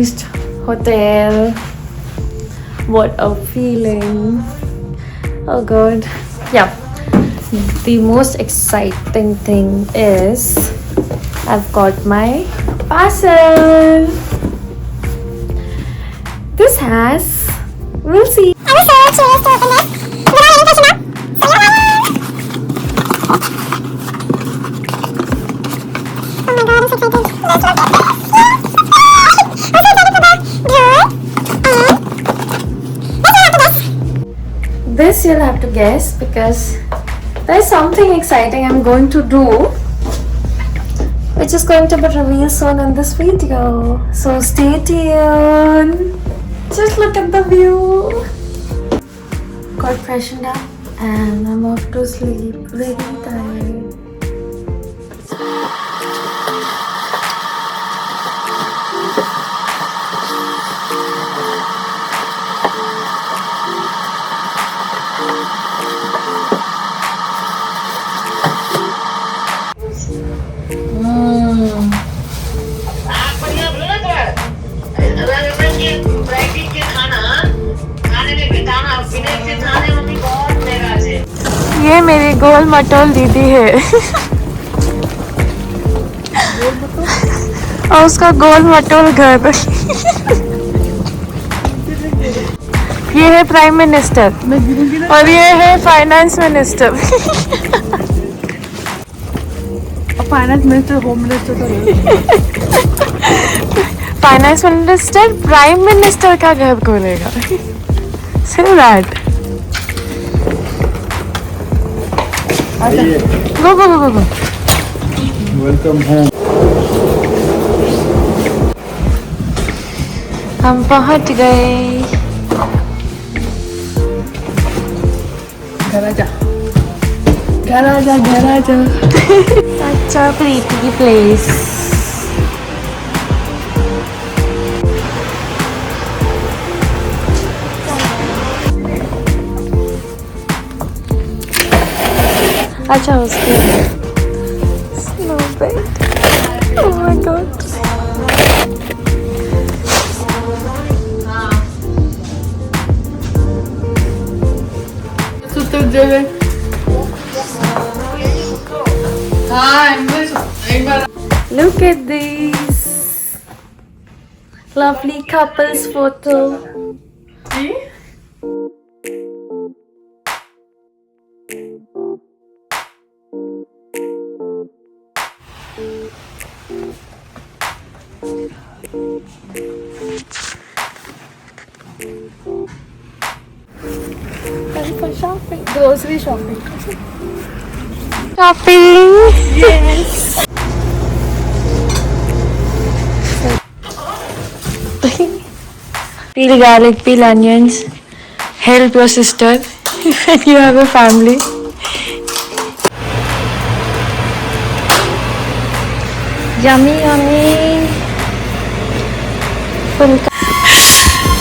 reached hotel. What a feeling. Oh god. Yeah. The most exciting thing is I've got my parcel. This has, we'll see. I'm so curious to open this. You don't have any question now? Oh my god, I'm so excited. Let's look at this. I'm so excited for that. This you'll have to guess because there's something exciting I'm going to do, which is going to be revealed soon in this video. So stay tuned. Just look at the view. Got freshened up and I'm off to sleep. Very tired. ये मेरी गोल मटोल दीदी है और उसका गोल मटोल घर ये है प्राइम मिनिस्टर और ये है finance minister finance minister home minister finance minister prime minister का घर खोलेगा सिर्फ that go go go go welcome home हम पहुंच गए घर आजा अच्छा प्रीति प्लेस अच्छा उसके snow bed oh my god सुतर जगह Look at this lovely couples photo. Time for shopping. Grocery shopping. Shopping. Yes. Peel garlic, peel onions. Help your sister when you have a family. Yummy, yummy.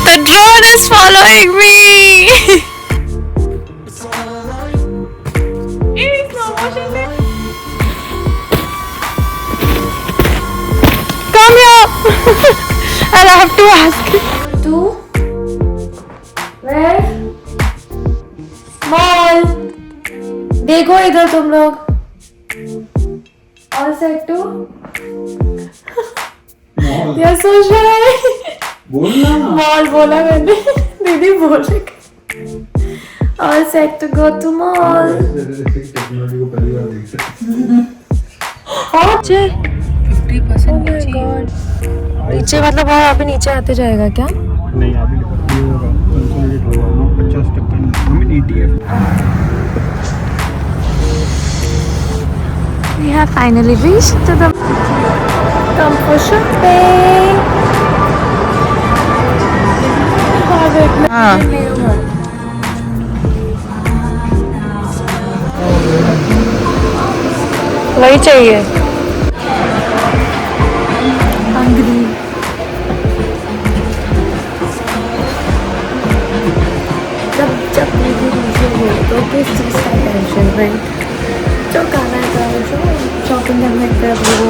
The drone is following me. Come here. I'll have to ask you. To where? Mall. देखो इधर तुम लोग. All set to? You're so shy. बोलना mall बोला मैंने दीदी बोल रही All set to go to mall. Technology को पहली बार देख सकते नीचे 50% oh my God. नीचे मतलब और अभी नीचे आते जाएगा क्या? नहीं अभी ये होगा कंसोलिडेट होगा ना 50% I mean ETF. We have finally reached to the come for shopping. हाँ. वही चाहिए. Hungry. जब मुझे हो तो किस चीज़ का टेंशन है? जो खाना है जो शॉपिंग करने का वो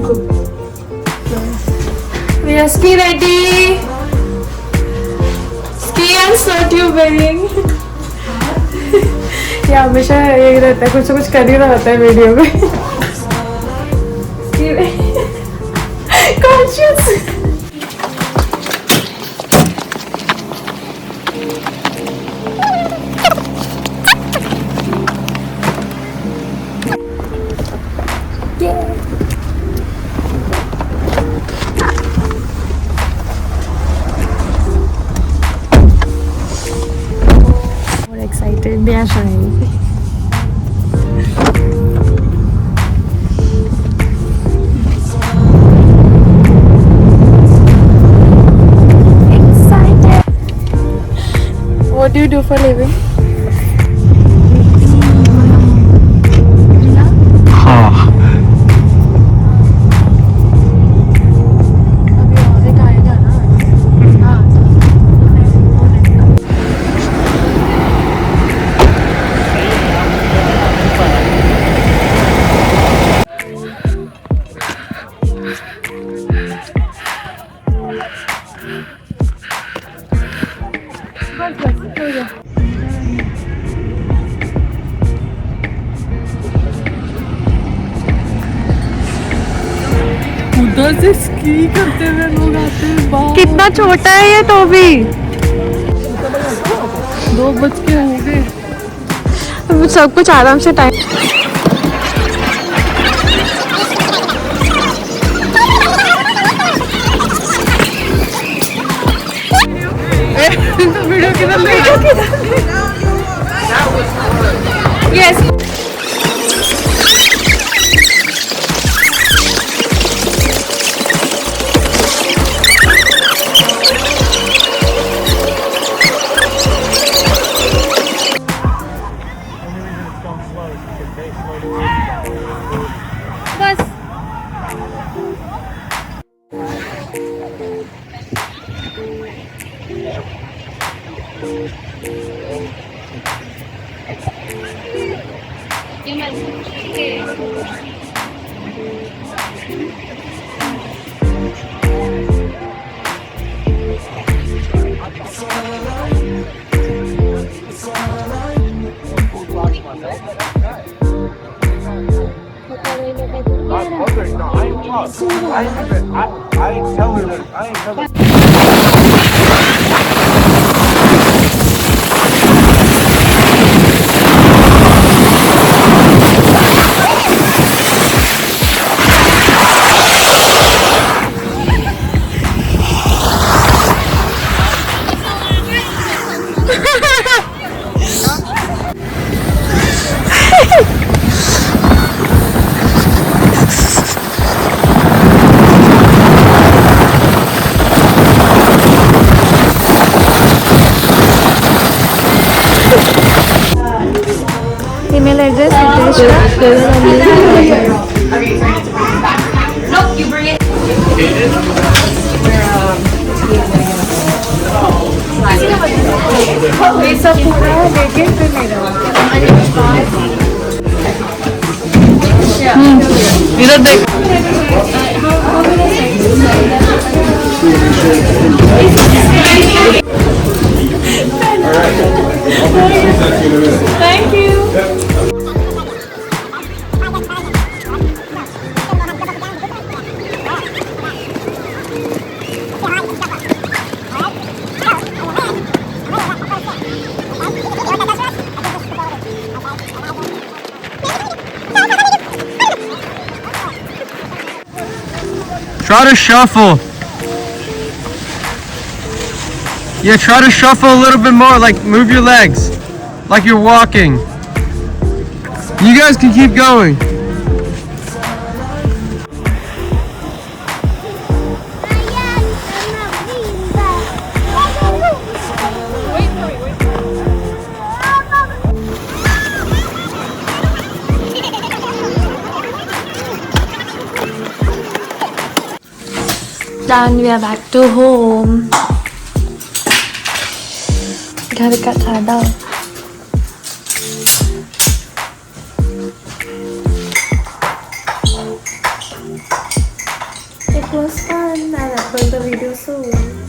We are ski ready. Ski and snowtubing. ये हमेशा यही रहता है, कुछ ना कुछ कर ही रहता है वीडियो में. Conscious. Excited, they are shy. Excited. What do you do for a living? उधर से स्की करते हुए लोग आते हैं बाहर। कितना छोटा है ये तो भी. 2 बज के हो गए. सब कुछ आराम से टाइम. वीडियो किधर Yes. बस. I ain't tell her that. I ain't tell her. Email address, Nope, you bring it. ये सब पूरा लेके फिर मेरा. इधर देख. Thank you. Try to shuffle. Yeah, try to shuffle a little bit more, like move your legs, like you're walking. You guys can keep going. Done, we are back to home. घर का खाना. It was fun. I'll upload the video soon.